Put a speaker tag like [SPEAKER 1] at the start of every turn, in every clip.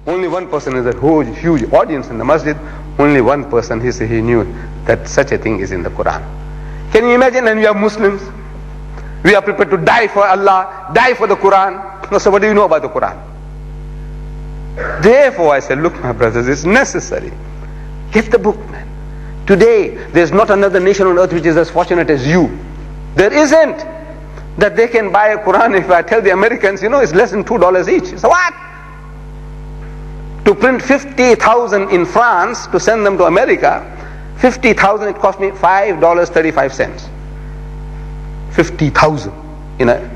[SPEAKER 1] Only one person is a huge audience in the masjid. Only one person, he knew that such a thing is in the Quran. Can you imagine? And we are Muslims. We are prepared to die for Allah, die for the Quran. No, so what do you know about the Quran? Therefore I said, look my brothers, it's necessary. Get the book, man. Today, there's not another nation on earth which is as fortunate as you. There isn't. That they can buy a Quran. If I tell the Americans, it's less than $2 each. So what? To print 50,000 in France, to send them to America, 50,000, it cost me $5.35. 50,000.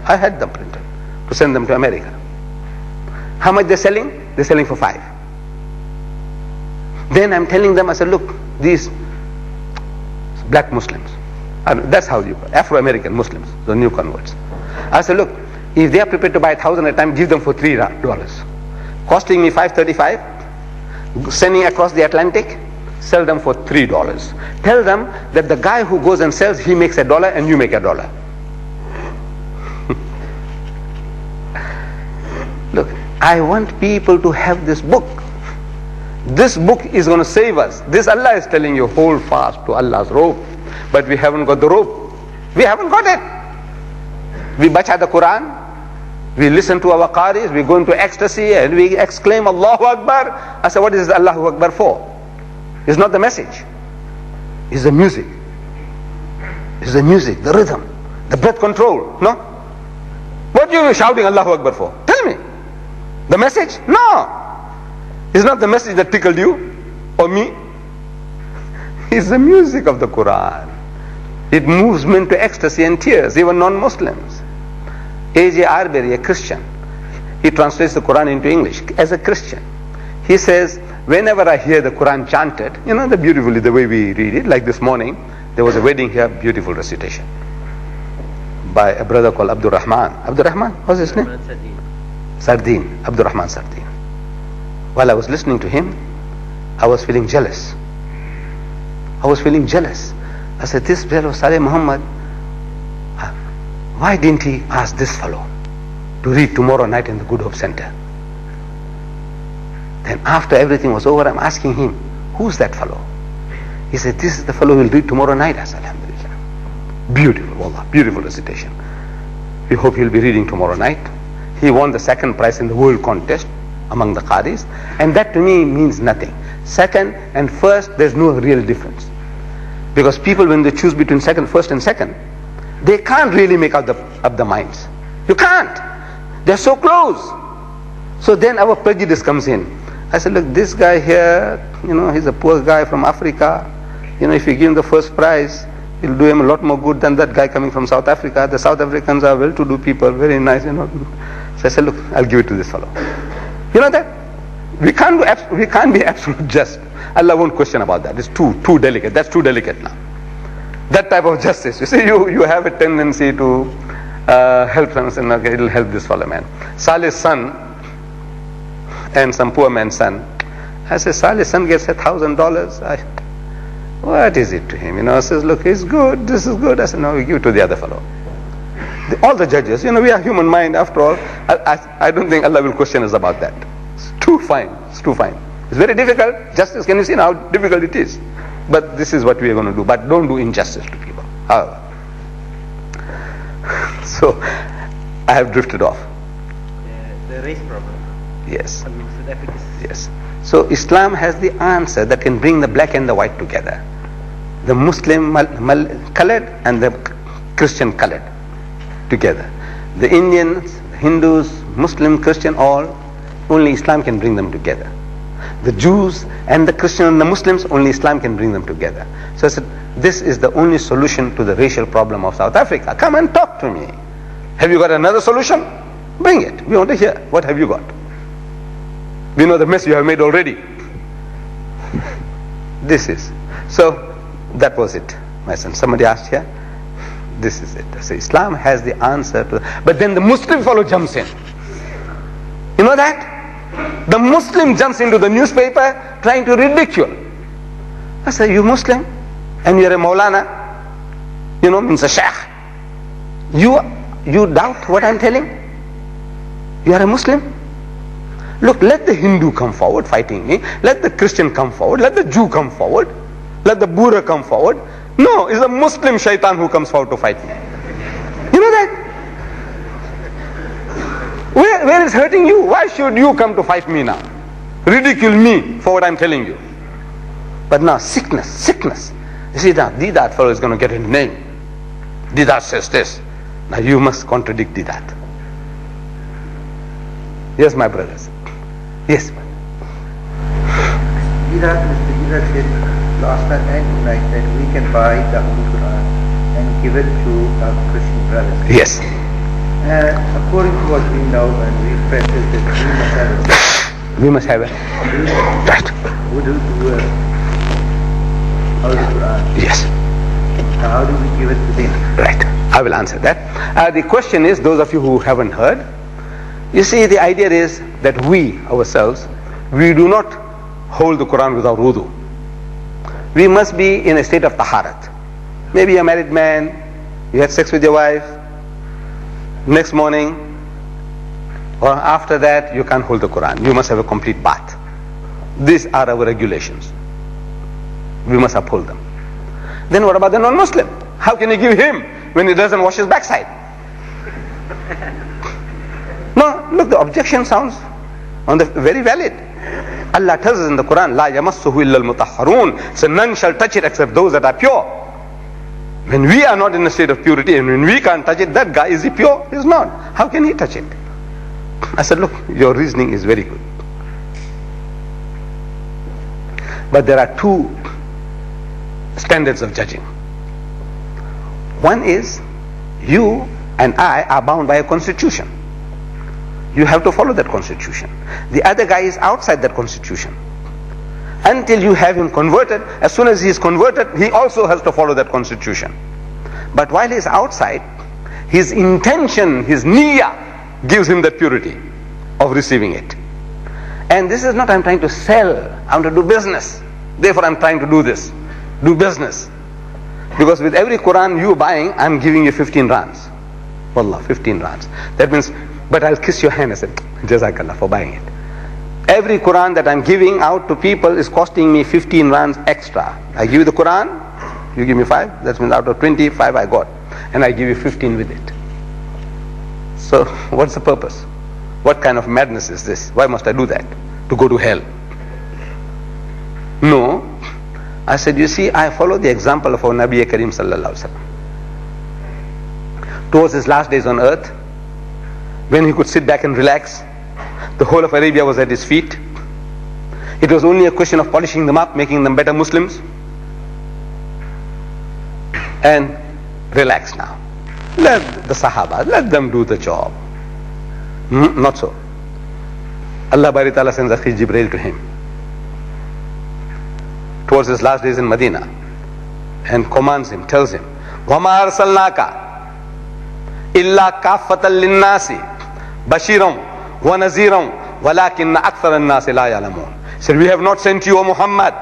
[SPEAKER 1] I had them printed to send them to America. How much they're selling? They're selling for $5. Then I'm telling them, I said, look, these black Muslims, that's how you, Afro-American Muslims, the new converts. I said, look, if they are prepared to buy 1,000 at a time, give them for $3. Costing me $5.35, sending across the Atlantic, sell them for $3. Tell them that the guy who goes and sells, he makes $1 and you make $1. Look, I want people to have this book. This book is going to save us. This Allah is telling you, hold fast to Allah's rope. But we haven't got the rope. We haven't got it. We bacha the Quran. We listen to our qaris. We go into ecstasy and we exclaim Allahu Akbar. I said, what is Allahu Akbar for? It's not the message. It's the music. It's the music, the rhythm, the breath control. No? What are you shouting Allahu Akbar for? Tell me. The message? No. It's not the message that tickled you or me. It's the music of the Quran. It moves men to ecstasy and tears, even non-Muslims. A.J. Arbery, a Christian, he translates the Quran into English as a Christian. He says, whenever I hear the Quran chanted, the way we read it, like this morning, there was a wedding here, beautiful recitation by a brother called Abdul Rahman. Abdul Rahman, what's his name? Sardin, Abdul Rahman Sardin. While I was listening to him, I was feeling jealous. I said, this fellow Saleh Muhammad, why didn't he ask this fellow to read tomorrow night in the Good Hope Center? Then after everything was over, I'm asking him, who's that fellow? He said, this is the fellow who will read tomorrow night. I said, alhamdulillah. Beautiful, wallah, beautiful recitation. We hope he'll be reading tomorrow night. He won the second prize in the world contest among the Qadis, and that to me means nothing. Second and first, there's no real difference. Because people, when they choose between first and second, they can't really make up the minds. You can't. They're so close. So then our prejudice comes in. I said, look, this guy here, he's a poor guy from Africa. If you give him the first prize, it'll do him a lot more good than that guy coming from South Africa. The South Africans are well-to-do people, very nice, So I said, look, I'll give it to this fellow. You know that? We can't be absolute just. Allah won't question about that. It's too delicate. That's too delicate now. That type of justice. You see, you have a tendency to help them, and okay, it'll help this fellow man. Saleh's son and some poor man's son. I said, Saleh's son gets $1,000. What is it to him? I says, look, it's good, this is good. I said, no, we give it to the other fellow. All the judges, we are human mind after all. I don't think Allah will question us about that. It's too fine. It's very difficult. Justice, can you see now how difficult it is? But this is what we are going to do. But don't do injustice to people. However. So, I have drifted off.
[SPEAKER 2] The race problem.
[SPEAKER 1] Yes. Yes. So, Islam has the answer that can bring the black and the white together. The Muslim colored and the Christian colored together. The Indians, Hindus, Muslim, Christian, only Islam can bring them together. The Jews and the Christians and the Muslims, only Islam can bring them together. So I said, this is the only solution to the racial problem of South Africa. Come and talk to me. Have you got another solution? Bring it. We want to hear. What have you got? We know the mess you have made already. This is. So, that was it, my son. Somebody asked here. This is it. So Islam has the answer to but then the Muslim fellow jumps in. You know that? The Muslim jumps into the newspaper trying to ridicule. I say, you Muslim and you're a Maulana, means a Sheikh. You doubt what I'm telling? You are a Muslim? Look, let the Hindu come forward fighting me. Let the Christian come forward. Let the Jew come forward. Let the Buddha come forward. No, it's a Muslim shaitan who comes forward to fight me. You know that? Where is hurting you? Why should you come to fight me now? Ridicule me for what I'm telling you. But now sickness. You see that Deedat fellow is going to get his name. Deedat says this. Now you must contradict Deedat. Yes, my brothers. Yes.
[SPEAKER 2] Mr. Deedat said last night and tonight that we can buy the Holy Quran and give it to our Christian brothers.
[SPEAKER 1] Yes.
[SPEAKER 2] According to what we know and we practice that
[SPEAKER 1] We must have it. Right.
[SPEAKER 2] We do Holy Quran.
[SPEAKER 1] Yes.
[SPEAKER 2] How do we give it to them?
[SPEAKER 1] Right. I will answer that. The question is, those of you who haven't heard, you see, the idea is that we ourselves, we do not hold the Quran without wudu. We must be in a state of taharat. Maybe a married man, you had sex with your wife, next morning or after that you can't hold the Quran. You must have a complete bath. These are our regulations. We must uphold them. Then what about the non-Muslim? How can you give him when he doesn't wash his backside? No, look, the objection sounds very valid. Allah tells us in the Quran, La yamassuhu illa al-mutahharun. So none shall touch it except those that are pure. When we are not in a state of purity and when we can't touch it, that guy, is he pure? He's not. How can he touch it? I said, look, your reasoning is very good. But there are two standards of judging. One is, you and I are bound by a constitution. You have to follow that constitution. The other guy is outside that constitution. Until you have him converted, as soon as he is converted, he also has to follow that constitution. But while he is outside, his intention, his niyyah, gives him that purity of receiving it. And this is not I'm trying to sell, I'm to do business. Therefore I'm trying to do this, do business. Because with every Quran you buying, I'm giving you 15 rands. Wallah, 15 rands. That means, but I'll kiss your hand. I said, Jazakallah for buying it. Every Quran that I'm giving out to people is costing me 15 rands extra. I give you the Quran, you give me 5, that means out of 25 I got. And I give you 15 with it. So what's the purpose? What kind of madness is this? Why must I do that? To go to hell? No. I said, you see, I follow the example of our Nabi Kareem sallallahu alaihi wasallam. Towards his last days on earth, when he could sit back and relax, the whole of Arabia was at his feet. It was only a question of polishing them up, making them better Muslims. And relax now. Let the Sahaba, let them do the job. Not so. Allah Bari Ta'ala sends Akhi Jibreel to him towards his last days in Medina and commands him, tells him, وَمَا أَرْسَلْنَاكَ إِلَّا كَافَّةً لِلنَّاسِ بَشِيرًا وَنَذِيرًا وَلَكِنَّ أَكْثَرَ النَّاسِ لَا يَعْلَمُونَ. He said, we have not sent you, O Muhammad,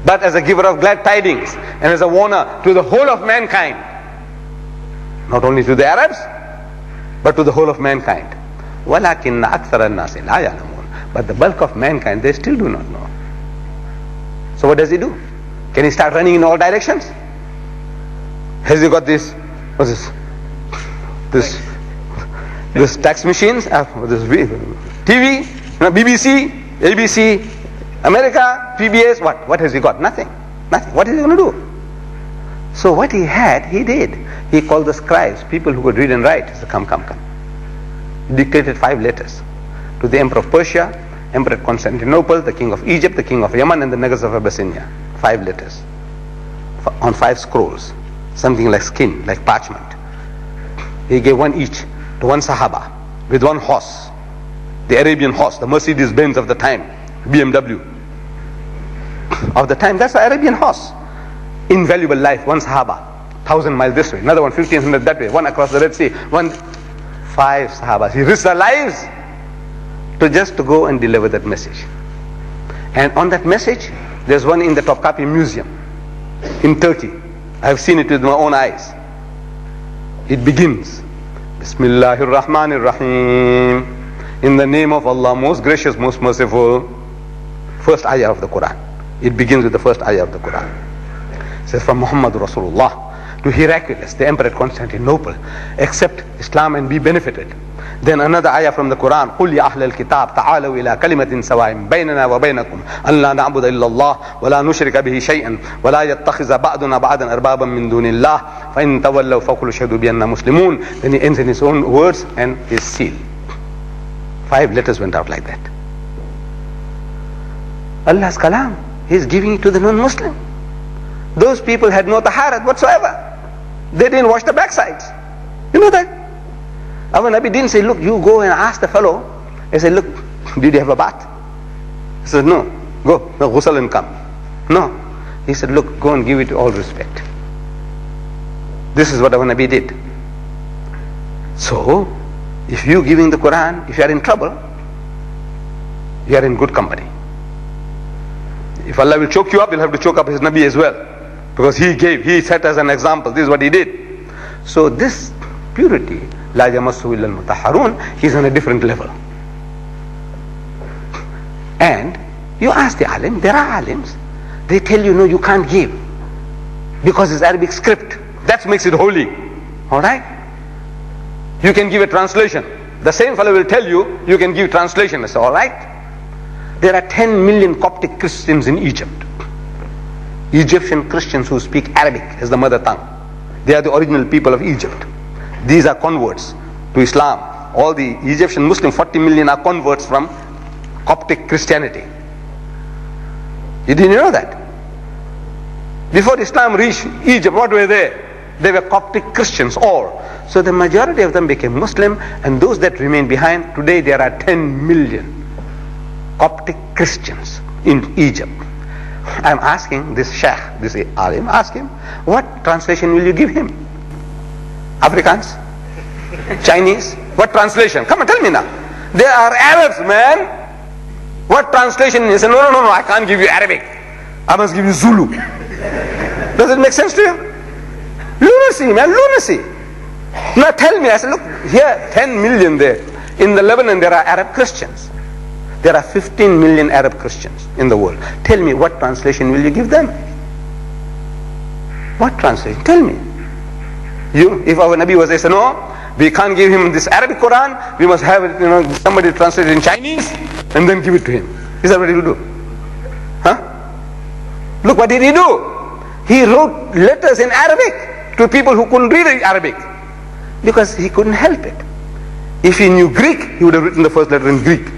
[SPEAKER 1] but as a giver of glad tidings and as a warner to the whole of mankind. Not only to the Arabs, but to the whole of mankind. وَلَكِنَّ أَكْثَرَ النَّاسِ لَا يَعْلَمُونَ. But the bulk of mankind, they still do not know. So what does he do? Can he start running in all directions? Has he got this, what's this tax machines, this TV, BBC, ABC, America, PBS, what has he got? Nothing. What is he going to do? So what he had, he did. He called the scribes, people who could read and write. He said, come. He dictated 5 letters to the Emperor of Persia, Emperor of Constantinople, the King of Egypt, the King of Yemen, and the Negus of Abyssinia. 5 letters on 5 scrolls, something like skin, like parchment. He gave one each to one Sahaba with one horse, the Arabian horse, the Mercedes-Benz of the time, BMW of the time. That's the Arabian horse. Invaluable life, one Sahaba, 1,000 miles this way, another one 1,500 that way, one across the Red Sea, 5 Sahabas. He risked their lives to go and deliver that message. And on that message, there's one in the Topkapi Museum in Turkey. I have seen it with my own eyes. It begins, Bismillahir Rahmanir Rahim. In the name of Allah, most gracious, most merciful. First ayah of the Quran. It begins with the first ayah of the Quran. It says, from Muhammad Rasulullah to Heraclius, the emperor at Constantinople, accept Islam and be benefited. Then another ayah from the Quran, قُلْ يَا أَهْلَ الْكِتَابِ تَعَالَوْا إِلَىٰ كَلِمَةٍ سَوَاءٍ بَيْنَنَا وَبَيْنَكُمْ أَنْ لَا نَعْبُدَ إِلَّا اللَّهَ وَلَا نُشْرِكَ بِهِ شَيْئًا وَلَا يَتَّخِذَ بَعْضُنَا بَعْضًا أَرْبَابًا مِّن دُونِ اللَّهِ فَإِن تَوَلَّوْا فَقُولُوا اشْهَدُوا بِأَنَّا مُسْلِمُونَ. Then he ends in his own words and his seal. 5 letters went out like that. Allah's kalam, He is giving it to the non-Muslim. Those people had no taharat whatsoever. They didn't wash the backsides. You know that? Our Nabi didn't say, look, you go and ask the fellow. He said, look, did you have a bath? He said, no. Go, ghusl and come. No. He said, look, go and give it all respect. This is what our Nabi did. So, if you giving the Quran, if you are in trouble, you are in good company. If Allah will choke you up, you'll have to choke up His Nabi as well. Because He set as an example. This is what He did. So this purity, La yamassu illa al-mutahharun, is on a different level. And you ask the alim, there are alims, they tell you, no, you can't give. Because it's Arabic script. That makes it holy. Alright? You can give a translation. The same fellow will tell you, you can give translation. I say, alright? There are 10 million Coptic Christians in Egypt. Egyptian Christians who speak Arabic as the mother tongue. They are the original people of Egypt. These are converts to Islam. All the Egyptian Muslim, 40 million are converts from Coptic Christianity. You didn't know that? Before Islam reached Egypt, what were they? They were Coptic Christians all. So the majority of them became Muslim, and those that remained behind, today there are 10 million Coptic Christians in Egypt. I'm asking this Sheikh, this alim, ask him, what translation will you give him? Afrikaans? Chinese? What translation? Come on, tell me now. They are Arabs, man. What translation? He said, no, I can't give you Arabic. I must give you Zulu. Does it make sense to you? Lunacy, man, lunacy. Now tell me, I said, look, here, 10 million there. In the Lebanon, there are Arab Christians. There are 15 million Arab Christians in the world. Tell me, what translation will you give them? What translation? Tell me. You, if our Nabi was there, say, no, we can't give him this Arabic Quran, we must have it, somebody translate it in Chinese, and then give it to him. Is that what he will do? Huh? Look, what did he do? He wrote letters in Arabic to people who couldn't read Arabic, because he couldn't help it. If he knew Greek, he would have written the first letter in Greek.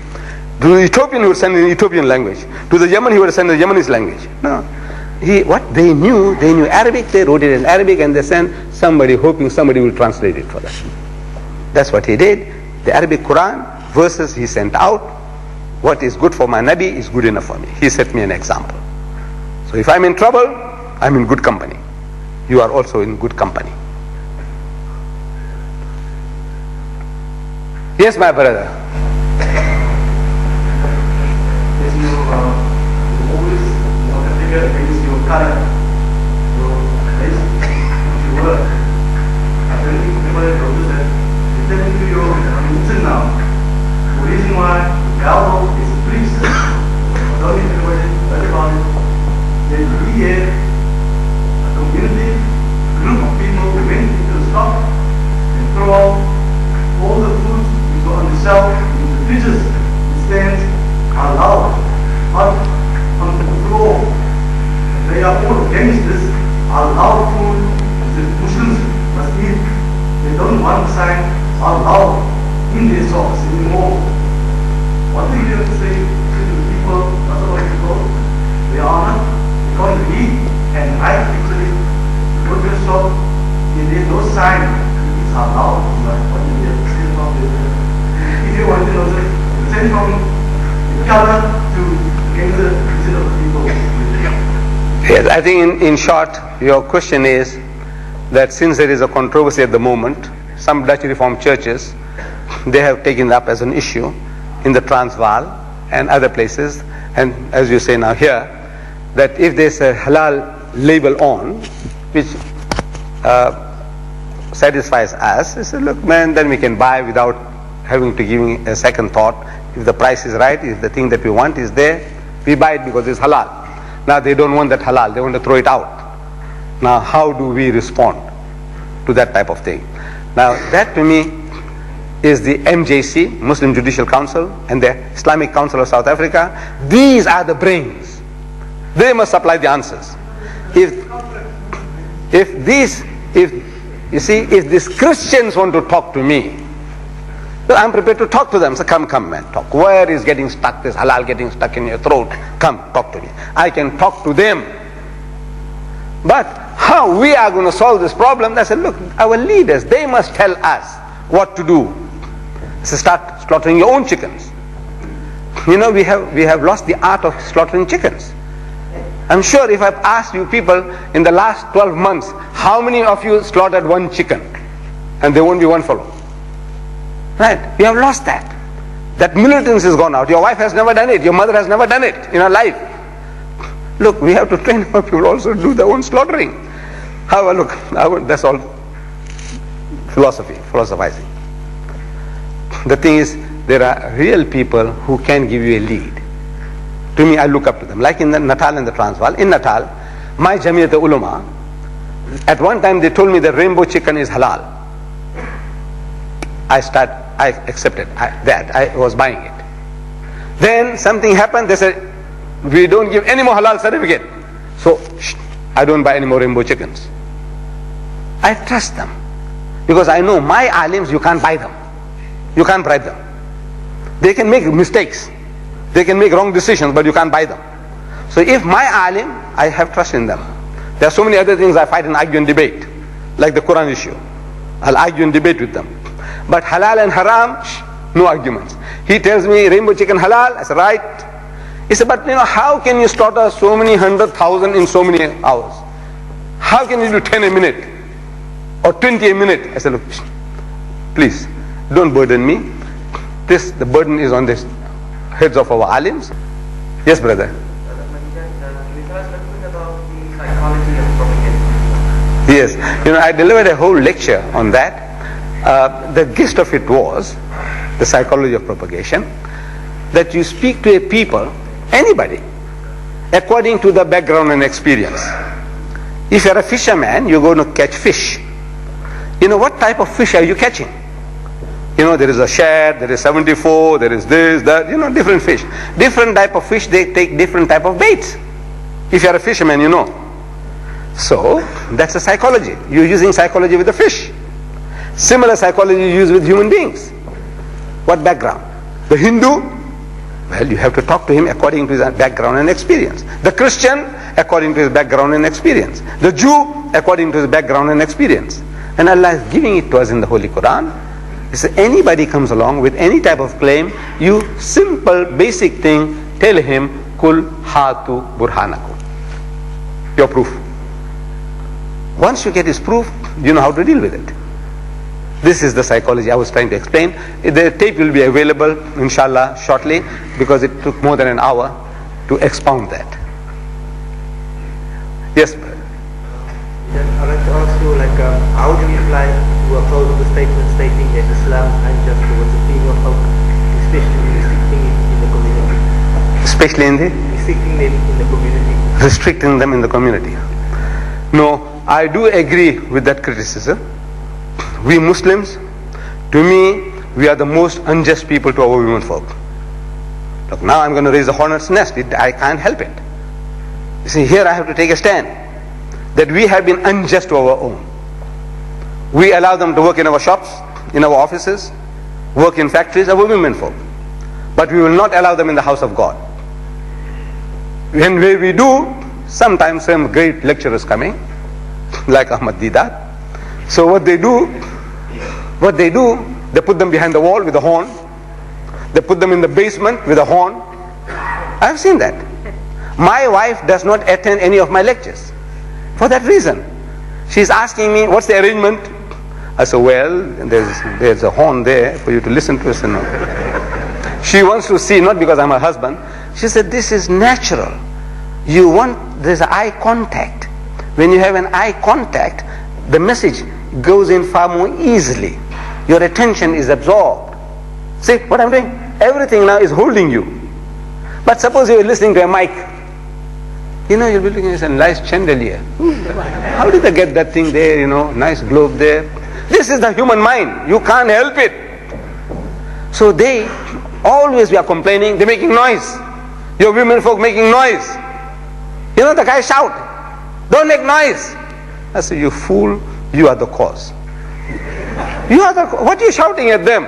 [SPEAKER 1] To the Ethiopian, he would send in Ethiopian language. To the Yemen, he would send in the Yemenese language. No. What they knew Arabic, they wrote it in Arabic, and they sent somebody, hoping somebody will translate it for them. That's what he did. The Arabic Quran, verses he sent out, what is good for my Nabi is good enough for me. He set me an example. So if I'm in trouble, I'm in good company. You are also in good company. Yes, my brother.
[SPEAKER 3] Against your current, your place, your work. Apparently, people have noticed that returning to your religion now. The reason why Gallo is a priest, I don't know if anybody heard about it, that we had a community, a group of people who went into the stock and throw out all the food we got on the shelf in the fridges and stands are allowed on the floor. They are all against this, allowed food, the Muslims must eat. They don't want to sign allowed in their socks anymore. What do you have to say to the people, other people? They are not, they can't read and write actually. Go to the shop, there is no sign, it's allowed. What do you have to say about this? If you want to know this, send from the color to against the visit of the people.
[SPEAKER 1] Yes, I think in short, your question is that since there is a controversy at the moment, some Dutch Reformed churches, they have taken it up as an issue in the Transvaal and other places, and as you say now here, that if there's a halal label on, which satisfies us, they say, look man, then we can buy without having to give a second thought. If the price is right, if the thing that we want is there, we buy it because it's halal. Now they don't want that halal, they want to throw it out. Now how do we respond to that type of thing? Now that to me is the MJC, Muslim Judicial Council, and the Islamic Council of South Africa. These are the brains. They must supply the answers. If these Christians want to talk to me, well, I'm prepared to talk to them. So come man, talk. Where is getting stuck, this halal getting stuck in your throat? Come, talk to me. I can talk to them. But how we are going to solve this problem? I said, look, our leaders, they must tell us what to do. So start slaughtering your own chickens. You know, we have lost the art of slaughtering chickens. I'm sure if I've asked you people in the last 12 months, how many of you slaughtered one chicken? And there won't be one fellow. Right? We have lost that. That militance has gone out. Your wife has never done it. Your mother has never done it in her life. Look, we have to train our people also to do their own slaughtering. However, look, that's all philosophizing. The thing is, there are real people who can give you a lead. To me, I look up to them. Like in the Natal and the Transvaal. In Natal, my Jamiyat Ulama, at one time they told me that rainbow chicken is halal. I accepted that. I was buying it. Then something happened. They said, we don't give any more halal certificate. So, I don't buy any more rainbow chickens. I trust them. Because I know my alims, you can't buy them. You can't bribe them. They can make mistakes. They can make wrong decisions, but you can't buy them. So if my alim, I have trust in them. There are so many other things I fight and argue and debate, like the Quran issue. I'll argue and debate with them. But halal and haram, no arguments. He tells me rainbow chicken halal, I said right. He said, but how can you slaughter so many 100,000 in so many hours? How can you do 10 a minute or 20 a minute? I said, look, please don't burden me. The burden is on the heads of our alims. Yes, brother.
[SPEAKER 3] Can you tell us a little bit about the psychology of propaganda?
[SPEAKER 1] Yes, I delivered a whole lecture on that. The gist of it was the psychology of propagation, that you speak to a people, anybody, according to the background and experience. If you're a fisherman, you're going to catch fish. What type of fish are you catching? There is a shad, there is 74, there is this, that, different fish. Different type of fish, they take different type of baits. If you're a fisherman, you know. So, that's a psychology. You're using psychology with the fish. Similar psychology you use with human beings. What background? The Hindu, well, you have to talk to him according to his background and experience. The Christian, according to his background and experience. The Jew, according to his background and experience. And Allah is giving it to us in the Holy Quran. He says, anybody comes along with any type of claim, you simple, basic thing, tell him, Kul hatu burhanakum. Your proof. Once you get his proof, you know how to deal with it. This is the psychology I was trying to explain. The tape will be available, inshallah, shortly, because it took more than an hour to expound that. Yes, brother.
[SPEAKER 4] I'd like to ask you, how do you reply to a part of the statement stating that Islam is unjust towards the female folk, especially restricting it in the community?
[SPEAKER 1] Especially in the?
[SPEAKER 4] Restricting them in the community.
[SPEAKER 1] Restricting them in the community. No, I do agree with that criticism. We Muslims, to me, we are the most unjust people to our women folk. Look, now I'm going to raise a hornet's nest. I can't help it. You see, here I have to take a stand. That we have been unjust to our own. We allow them to work in our shops, in our offices, work in factories, our women folk. But we will not allow them in the house of God. When we do, sometimes some great lecturers coming, like Ahmed Deedat. So what they do, they put them behind the wall with a horn. They put them in the basement with a horn. I've seen that. My wife does not attend any of my lectures. For that reason. She's asking me, what's the arrangement? I said, well, there's a horn there for you to listen to us. She wants to see, not because I'm her husband. She said, this is natural. There's eye contact. When you have an eye contact, the message goes in far more easily. Your attention is absorbed. See what I'm doing? Everything now is holding you. But suppose you're listening to a mic. You'll be looking at a nice chandelier. How did they get that thing there, nice globe there? This is the human mind. You can't help it. So they always are complaining, they're making noise. Your women folk making noise. The guy shout, don't make noise. I say, you fool, you are the cause. What are you shouting at them?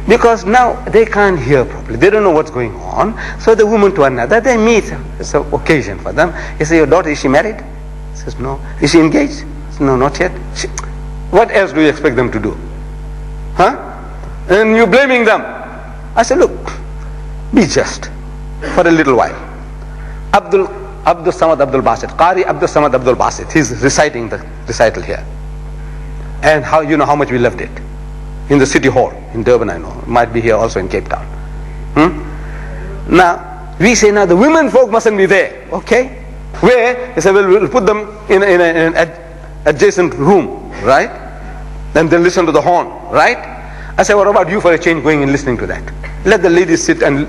[SPEAKER 1] Because now they can't hear properly. They don't know what's going on. So the woman to another, they meet. It's an occasion for them. You say, your daughter, is she married? He says, no. Is she engaged? Says, no, not yet. What else do you expect them to do? And you're blaming them. I said, look, be just for a little while. Abdul Samad Abdul Basit, Qari Abdul Samad Abdul Basit, he's reciting the recital here. And how much we loved it. In the city hall, in Durban, I know. It might be here also in Cape Town. Now, we say, now the women folk mustn't be there. Okay? Where? They say, well, we'll put them in an adjacent room, right? Then they'll listen to the horn, right? I say, what about you for a change going and listening to that? Let the ladies sit and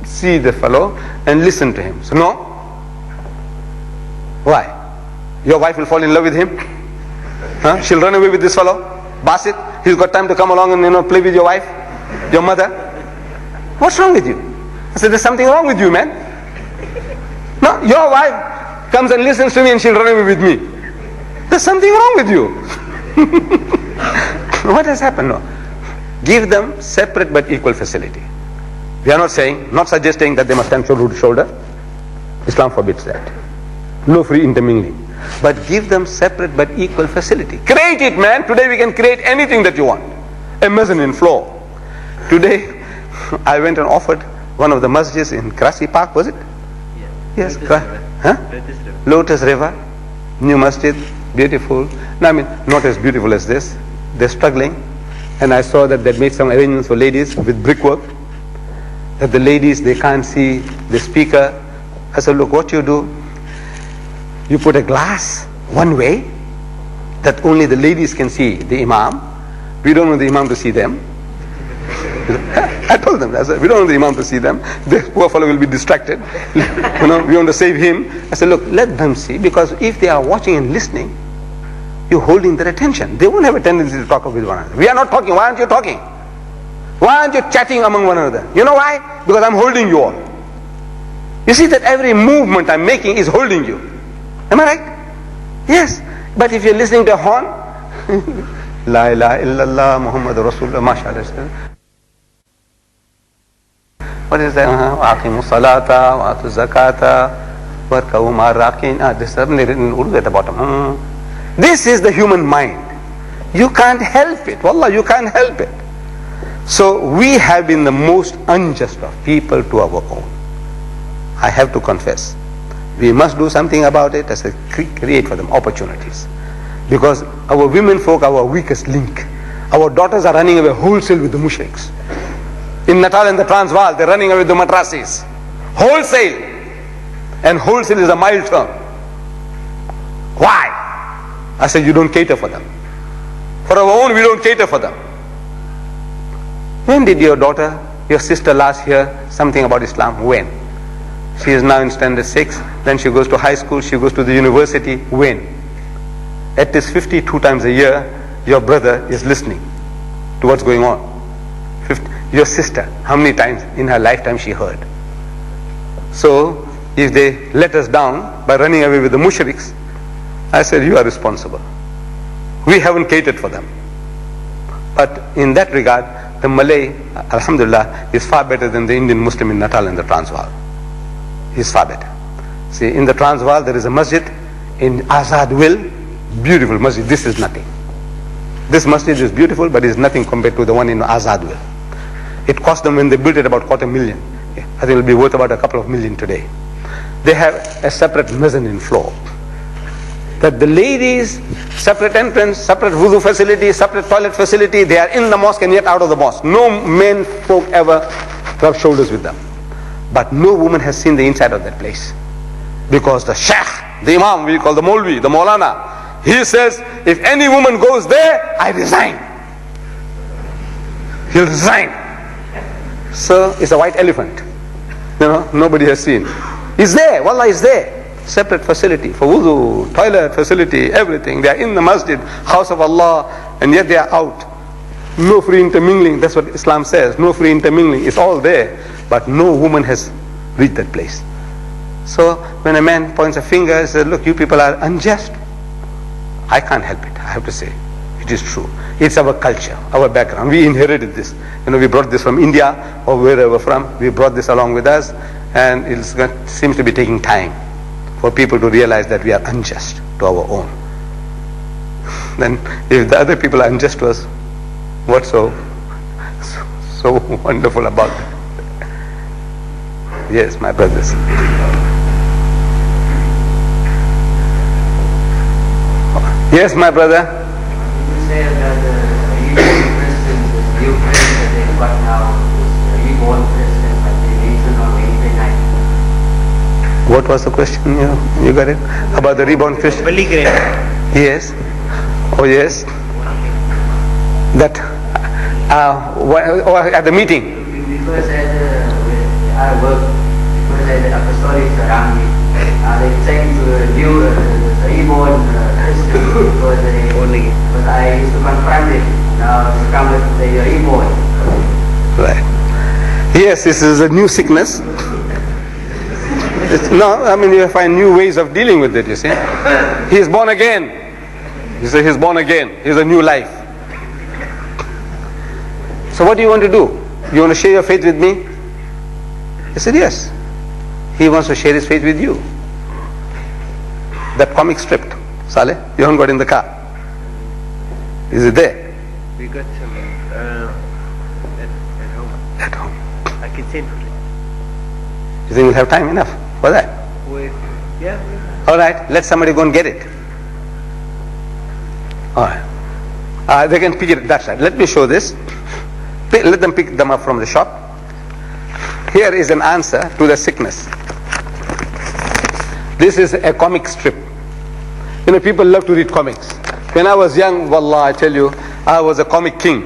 [SPEAKER 1] see the fellow and listen to him. So, no. Why? Your wife will fall in love with him? She'll run away with this fellow? Basit? He's got time to come along and play with your wife? Your mother? What's wrong with you? I said, there's something wrong with you, man. No, your wife comes and listens to me and she'll run away with me. There's something wrong with you. What has happened? No. Give them separate but equal facility. We are not suggesting that they must stand shoulder to shoulder. Islam forbids that. No free intermingling. But give them separate but equal facility. Create it, man. Today we can create anything that you want. A mezzanine floor. Today, I went and offered one of the masjids in Cruci Park, was it?
[SPEAKER 4] Yeah.
[SPEAKER 1] Yes.
[SPEAKER 4] Lotus River.
[SPEAKER 1] Lotus River. New masjid. Beautiful. No, not as beautiful as this. They're struggling. And I saw that they made some arrangements for ladies with brickwork. That the ladies, they can't see the speaker. I said, look, what you do, you put a glass one way that only the ladies can see the imam. We don't want the imam to see them. I told them, I said, we don't want the imam to see them. The poor fellow will be distracted. We want to save him. I said, look, let them see, because if they are watching and listening, you're holding their attention. They won't have a tendency to talk with one another. We are not talking. Why aren't you talking? Why aren't you chatting among one another? You know why? Because I'm holding you all. You see that every movement I'm making is holding you. Am I right? Yes. But if you're listening to a horn, La ilaha illallah Muhammad Rasulullah, mashallah. What is that? Aqimu salata, wa atu zakata, warka'u ma'arraqin. This is certainly written in Urdu at the bottom. This is the human mind. You can't help it. Wallah, you can't help it. So we have been the most unjust of people to our own. I have to confess. We must do something about it as a create for them opportunities. Because our women folk are our weakest link. Our daughters are running away wholesale with the mushriks. In Natal and the Transvaal, they're running away with the madrasis. Wholesale. And wholesale is a mild term. Why? I said, you don't cater for them. For our own, we don't cater for them. When did your daughter, your sister last hear something about Islam? When? She is now in standard 6, then she goes to high school, she goes to the university. When? At least 52 times a year, your brother is listening to what's going on. Your sister, how many times in her lifetime she heard? So, if they let us down by running away with the mushriks, I said, you are responsible. We haven't catered for them. But in that regard, the Malay, alhamdulillah, is far better than the Indian Muslim in Natal and the Transvaal. He's far better. See, in the Transvaal, there is a masjid in Azad Will, beautiful masjid. This is nothing. This masjid is beautiful, but is nothing compared to the one in Azad Will. It cost them, when they built it, about $250,000. I think it will be worth about a couple of million today. They have a separate mezzanine floor. That the ladies, separate entrance, separate wudu facility, separate toilet facility, they are in the mosque and yet out of the mosque. No men folk ever rub shoulders with them. But no woman has seen the inside of that place. Because the Sheikh, the Imam, we call the Maulvi, the Maulana, he says, if any woman goes there, I resign. He'll resign. So it's a white elephant. Nobody has seen. He's there. Wallah is there. Separate facility for wudu, toilet facility, everything. They are in the masjid, house of Allah, and yet they are out. No free intermingling. That's what Islam says. No free intermingling. It's all there. But no woman has reached that place. So when a man points a finger and says, look, you people are unjust, I can't help it. I have to say, it is true. It's our culture, our background. We inherited this. We brought this from India or wherever from. We brought this along with us, and it seems to be taking time for people to realize that we are unjust to our own. Then if the other people are unjust to us, what's so wonderful about it? Yes, my brothers. Yes, my brother.
[SPEAKER 5] You say that the Christians, the new president that they've got now, is reborn president, but they reason or anything like that.
[SPEAKER 1] What was the question? You got it? About the reborn Christian? Yes. Oh yes. That at the meeting.
[SPEAKER 5] Because I work, because the apostolics around me, they saying to the reborn Christian, because I used to confront it. Now it's come with the reborn.
[SPEAKER 1] Right. Yes, this is a new sickness. You find new ways of dealing with it, you see. He is born again. You say he's born again. He's a new life. So what do you want to do? You want to share your faith with me? He said, yes. He wants to share his faith with you. That comic strip, Saleh, you haven't got in the car. Is it there?
[SPEAKER 6] We got some at home.
[SPEAKER 1] At home.
[SPEAKER 6] I can send for it.
[SPEAKER 1] You think we'll have time enough for that?
[SPEAKER 6] Yeah.
[SPEAKER 1] All right, let somebody go and get it. All right. They can pick it that side. Let me show this. Let them pick them up from the shop. Here is an answer to the sickness. This is a comic strip. People love to read comics. When I was young, wallah, I tell you, I was a comic king.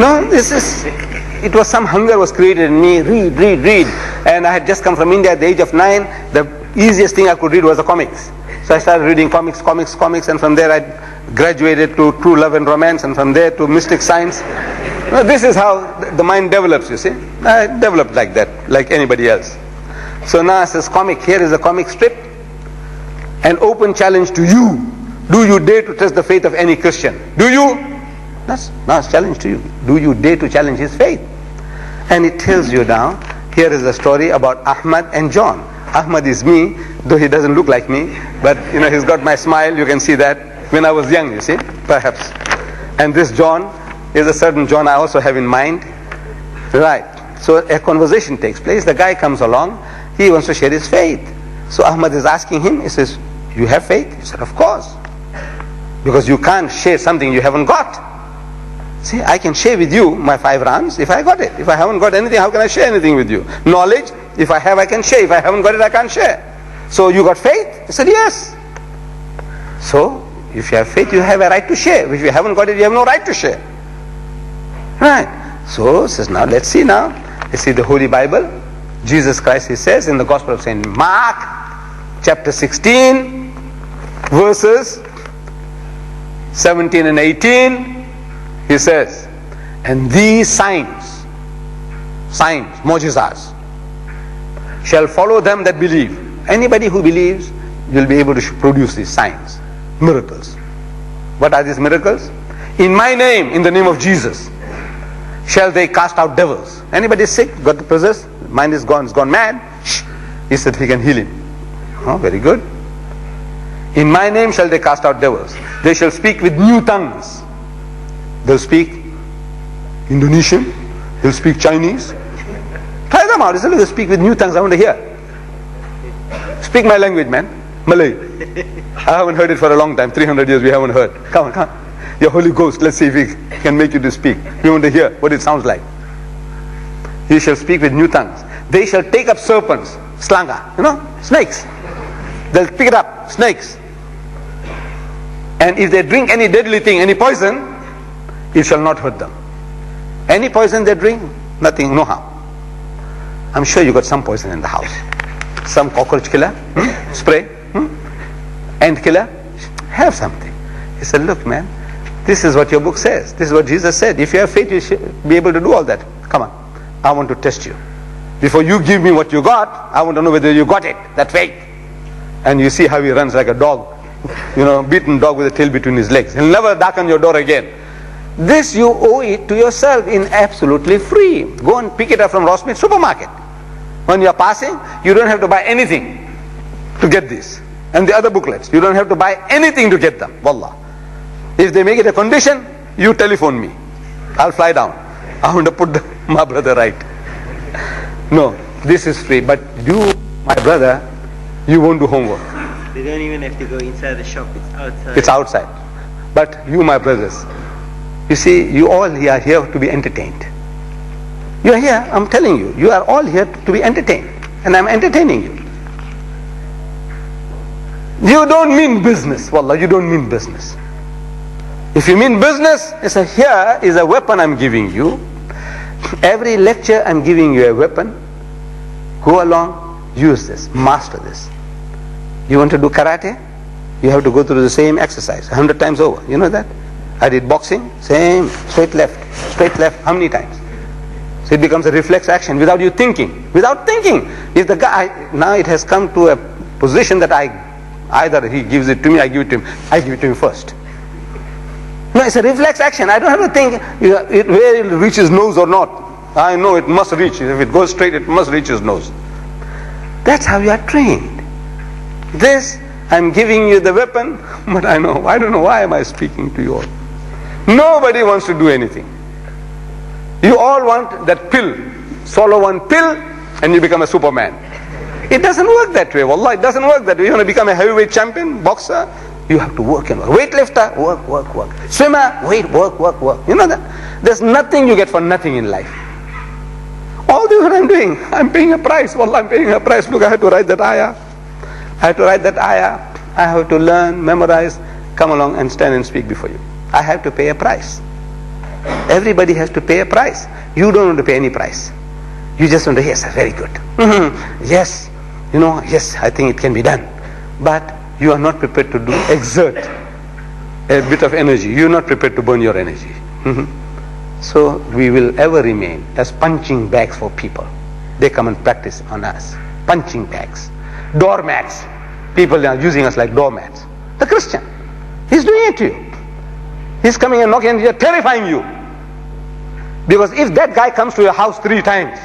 [SPEAKER 1] No, it was some hunger was created in me. Read. And I had just come from India at the age of 9. The easiest thing I could read was the comics. So I started reading comics, and from there I graduated to true love and romance, and from there to mystic science. This is how the mind develops, you see. I developed like that, like anybody else. So now it says comic. Here is a comic strip. An open challenge to you. Do you dare to test the faith of any Christian? Do you? Now it's challenge to you. Do you dare to challenge his faith? And it tells you now, here is a story about Ahmed and John. Ahmed is me, though he doesn't look like me, but he's got my smile. You can see that when I was young, you see, perhaps. And this John is a certain John I also have in mind. Right. So a conversation takes place. The guy comes along. He wants to share his faith. So Ahmed is asking him, he says, you have faith? He said, of course. Because you can't share something you haven't got. See, I can share with you my 5 rands if I got it. If I haven't got anything, how can I share anything with you? Knowledge, if I have, I can share. If I haven't got it, I can't share. So you got faith? He said, yes. So, if you have faith, you have a right to share. If you haven't got it, you have no right to share. Right. So, says, now let's see now. Let's see the Holy Bible. Jesus Christ, he says in the Gospel of St. Mark, chapter 16, verses 17 and 18, he says, and these signs, mujizas, shall follow them that believe. Anybody who believes will be able to produce these signs, miracles. What are these miracles? In my name, in the name of Jesus, shall they cast out devils. Anybody sick, got the possessed, mind is gone, it's gone mad, he said he can heal him. Oh, very good. In my name shall they cast out devils. They shall speak with new tongues. They'll speak Indonesian, they'll speak Chinese. Try them out. He said, look, they'll speak with new tongues. I want to hear. Speak my language, man. Malay. I haven't heard it for a long time. 300 years we haven't heard. Come on. Your Holy Ghost, let's see if he can make you to speak. We want to hear what it sounds like. He shall speak with new tongues. They shall take up serpents, slanga, snakes. They'll pick it up, snakes. And if they drink any deadly thing, any poison, it shall not hurt them. Any poison they drink, nothing, no harm. I'm sure you got some poison in the house. Some cockroach killer, spray, ant killer, have something. He said, look man, this is what your book says. This is what Jesus said. If you have faith, you should be able to do all that. Come on, I want to test you. Before you give me what you got, I want to know whether you got it, that faith. And you see how he runs like a dog, beaten dog with a tail between his legs. He'll never darken your door again. This you owe it to yourself in absolutely free. Go and pick it up from Rossmith supermarket. When you are passing, you don't have to buy anything to get this. And the other booklets, you don't have to buy anything to get them. Wallah. If they make it a condition, you telephone me. I'll fly down. I want to put my brother right. No, this is free. But you, my brother, you won't do homework.
[SPEAKER 6] They don't even have to go inside the shop. It's outside.
[SPEAKER 1] It's outside. But you, my brothers, you see, you all are here to be entertained. You are here, I'm telling you, you are all here to be entertained. And I'm entertaining you. You don't mean business, wallah, you don't mean business. If you mean business, here is a weapon I'm giving you. Every lecture I'm giving you a weapon. Go along, use this, master this. You want to do karate? You have to go through the same exercise 100 times over. You know that? I did boxing, same, straight left, how many times? So it becomes a reflex action without you thinking. Without thinking. If the guy, now it has come to a position that either he gives it to me, I give it to him. I give it to him first. No, it's a reflex action. I don't have to think where it reaches nose or not. I know it must reach. If it goes straight, it must reach his nose. That's how you are trained. This, I'm giving you the weapon, but I don't know why am I speaking to you all. Nobody wants to do anything. You all want that pill. Swallow one pill and you become a Superman. It doesn't work that way. Wallah, it doesn't work that way. You want to become a heavyweight champion, boxer, you have to work and work. Weightlifter, work. Swimmer, work. You know that? There's nothing you get for nothing in life. All this what I'm doing, I'm paying a price. Wallah, I'm paying a price. Look, I had to write that ayah. I have to learn, memorize, come along and stand and speak before you. I have to pay a price. Everybody has to pay a price. You don't want to pay any price. You just want to, yes, very good. Yes, yes, I think it can be done. But you are not prepared to exert a bit of energy. You are not prepared to burn your energy. So we will ever remain as punching bags for people. They come and practice on us. Punching bags. Doormats. People are using us like doormats. The Christian, he's doing it to you. He's coming and knocking and he's terrifying you. Because if that guy comes to your house 3 times,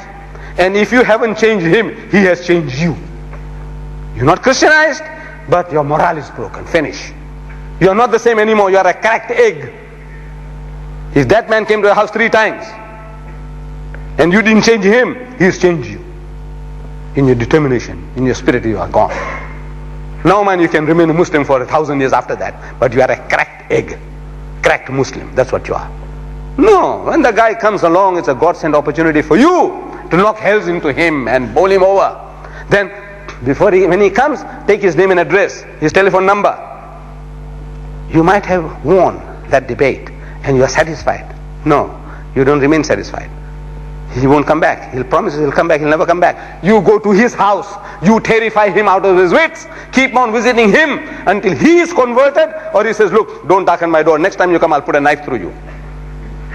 [SPEAKER 1] and if you haven't changed him, he has changed you. You're not Christianized, but your morale is broken. Finish. You're not the same anymore. You are a cracked egg. If that man came to your house 3 times, and you didn't change him, he's changed you. In your determination, in your spirit, you are gone. Now, man, you can remain a Muslim for 1,000 years after that, but you are a cracked egg. Cracked Muslim. That's what you are. No, when the guy comes along, it's a God-sent opportunity for you to knock hells into him and bowl him over. Then, when he comes, take his name and address, his telephone number. You might have won that debate and you are satisfied. No, you don't remain satisfied. He won't come back. He'll promise he'll come back, he'll never come back. You go to his house, you terrify him out of his wits, keep on visiting him until he is converted, or he says, look, don't darken my door. Next time you come, I'll put a knife through you.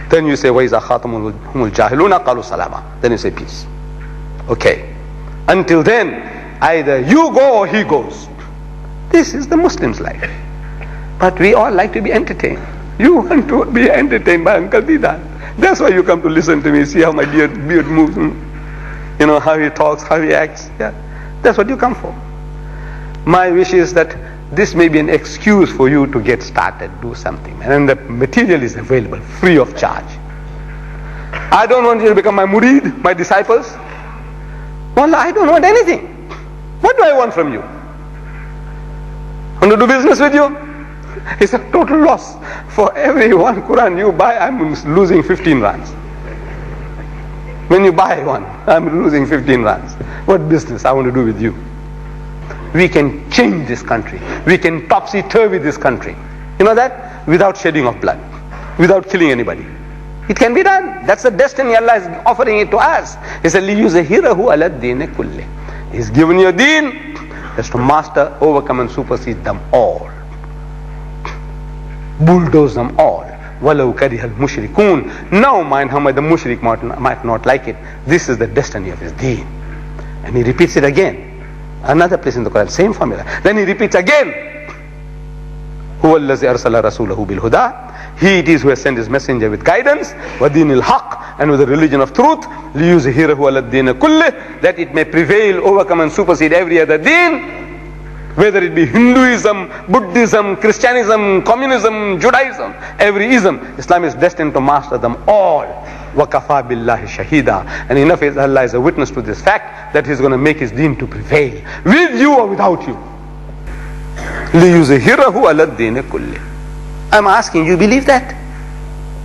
[SPEAKER 1] Then you say, وَإِذَا خَاطَمُهُمُ الْجَاهِلُونَ قَالُوا سَلَامًا. Then you say, peace. Okay. Until then, either you go or he goes. This is the Muslim's life. But we all like to be entertained. You want to be entertained by Uncle Deedat. That's why you come to listen to me, see how my beard moves, how he talks, how he acts. Yeah, that's what you come for. My wish is that this may be an excuse for you to get started, do something. And the material is available, free of charge. I don't want you to become my murid, my disciples. Well, I don't want anything. What do I want from you? Want to do business with you? It's a total loss. For every one Quran you buy, I'm losing 15 rands. When you buy one, I'm losing 15 rands. What business I want to do with you? We can change this country. We can topsy-turvy this country. You know that? Without shedding of blood. Without killing anybody. It can be done. That's the destiny. Allah is offering it to us. He said, لِيُزَهِرَهُ عَلَى الدِّينِ كُلِّهِ. He's given you a deen that's to master, overcome and supersede them all. Bulldoze them all. وَلَوْ كَرِهَ الْمُشْرِكُونَ. Now mind how much the mushrik might not like it. This is the destiny of his deen. And he repeats it again. Another place in the Quran, same formula. Then he repeats again. هُوَ الَّذِي أَرْسَلَ رَسُولَهُ بِالْهُدَى. He it is who has sent his messenger with guidance, وَدِينِ الْحَقِّ, and with the religion of truth, لِيُزْهِرَهُ عَلَى الدِّينِ كُلِّهِ, that it may prevail, overcome and supersede every other deen, whether it be Hinduism, Buddhism, Christianism, Communism, Judaism, every ism. Islam is destined to master them all. وَكَفَى بِاللَّهِ شَهِيدًا. And enough is Allah is a witness to this fact that He's going to make His deen to prevail, with you or without you. لِيُزْهِرَهُ عَلَى الدِّينِ كُلِّهِ. I'm asking, you believe that?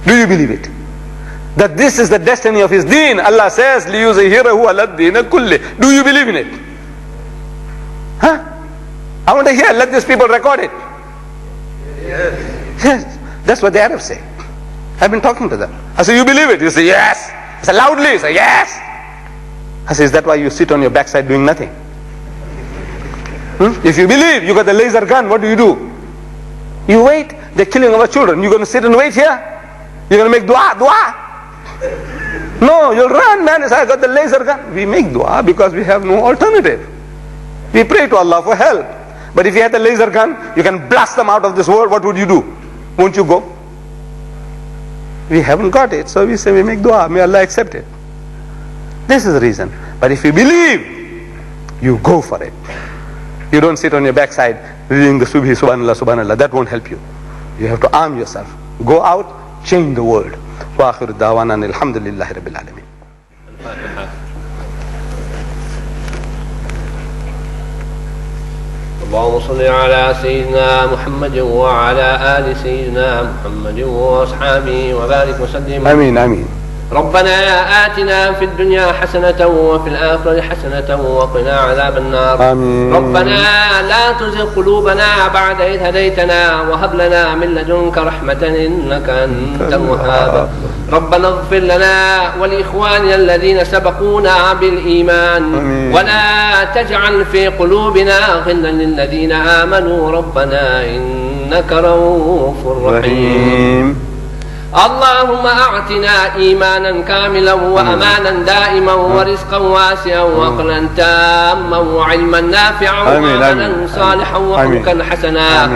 [SPEAKER 1] Do you believe it? That this is the destiny of His deen. Allah says, لِيُزْهِرَهُ عَلَى الدِّينِ كُلِّهِ. Do you believe in it? Huh? I want to hear, let these people record it. Yes. Yes. That's what the Arabs say. I've been talking to them. I say, you believe it? You say, yes. I say, loudly. You say, yes. I say, is that why you sit on your backside doing nothing? If you believe, you got the laser gun, what do? You wait. They're killing our children. You're going to sit and wait here? You're going to make dua? No, you'll run, man. I got the laser gun. We make dua because we have no alternative. We pray to Allah for help. But if you had the laser gun, you can blast them out of this world, what would you do? Won't you go? We haven't got it, so we say we make dua. May Allah accept it. This is the reason. But if you believe, you go for it. You don't sit on your backside reading the Subhi, Subhanallah, Subhanallah. That won't help you. You have to arm yourself. Go out, change the world. وآخر دعوانا الحمد لله رب العالمين.
[SPEAKER 7] اللهم صل على سيدنا محمد وعلى آل سيدنا محمد وأصحابه وبارك وسلم.
[SPEAKER 1] آمين آمين.
[SPEAKER 7] ربنا آتنا في الدنيا حسنة وفي الآخرة حسنة وقنا عذاب النار.
[SPEAKER 1] آمين.
[SPEAKER 7] ربنا لا تزغ قلوبنا بعد إذ هديتنا وهب لنا من لدنك رحمة إنك أنت الوهاب. ربنا اغفر لنا ولإخواننا الذين سبقونا بالإيمان.
[SPEAKER 1] آمين.
[SPEAKER 7] ولا تجعل في قلوبنا غلا للذين آمنوا ربنا إنك رؤوف رحيم. اللهم أعطنا إيمانا كاملا وأمانا دائما ورزقا واسعا وعقلا تاما وعلما نافعا وعملا صالحا وخلقا حسنا.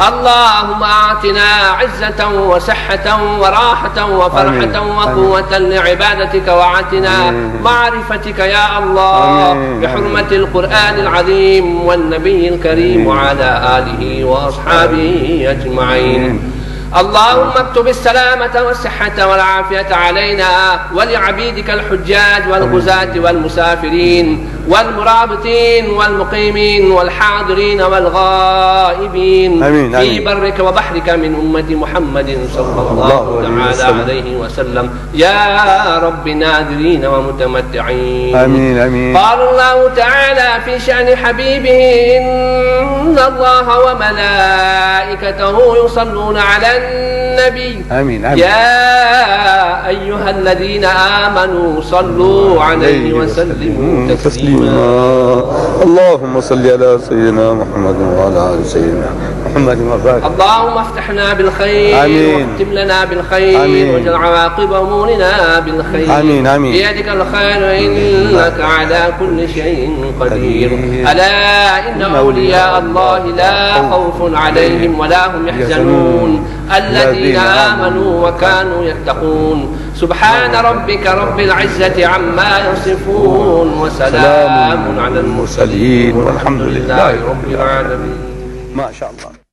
[SPEAKER 7] اللهم أعطنا عزة وصحة وراحة وفرحة وقوة لعبادتك وعاتنا معرفتك يا الله بحرمة القرآن العظيم والنبي الكريم وعلى آله وأصحابه أجمعين. اللهم اكتب السلامة والصحة والعافية علينا ولعبيدك الحجاج والغزاة والمسافرين والمرابطين والمقيمين والحاضرين والغائبين في برك وبحرك من أمة محمد صلى الله تعالى عليه وسلم يا رب ناذرين ومتمتعين.
[SPEAKER 1] آمين آمين.
[SPEAKER 7] قال الله تعالى في شأن حبيبه إن الله وملائكته يصلون على النبي.
[SPEAKER 1] آمين آمين.
[SPEAKER 7] يا أيها الذين آمنوا صلوا عليه وسلموا تسليما.
[SPEAKER 1] اللهم صل على سيدنا محمد وعلى آل سيدنا محمد وبارك.
[SPEAKER 7] اللهم افتحنا بالخير واختم لنا بالخير واجعل عواقب أمورنا بالخير.
[SPEAKER 1] آمين آمين.
[SPEAKER 7] بيدك الخير إنك على كل شيء قدير. ألا إن أولياء الله لا خوف عليهم ولا هم يحزنون الذين آمنوا وكانوا يتقون. سبحان ربك رب العزة عما يصفون وسلام على المرسلين والحمد لله رب العالمين.
[SPEAKER 1] ما شاء الله.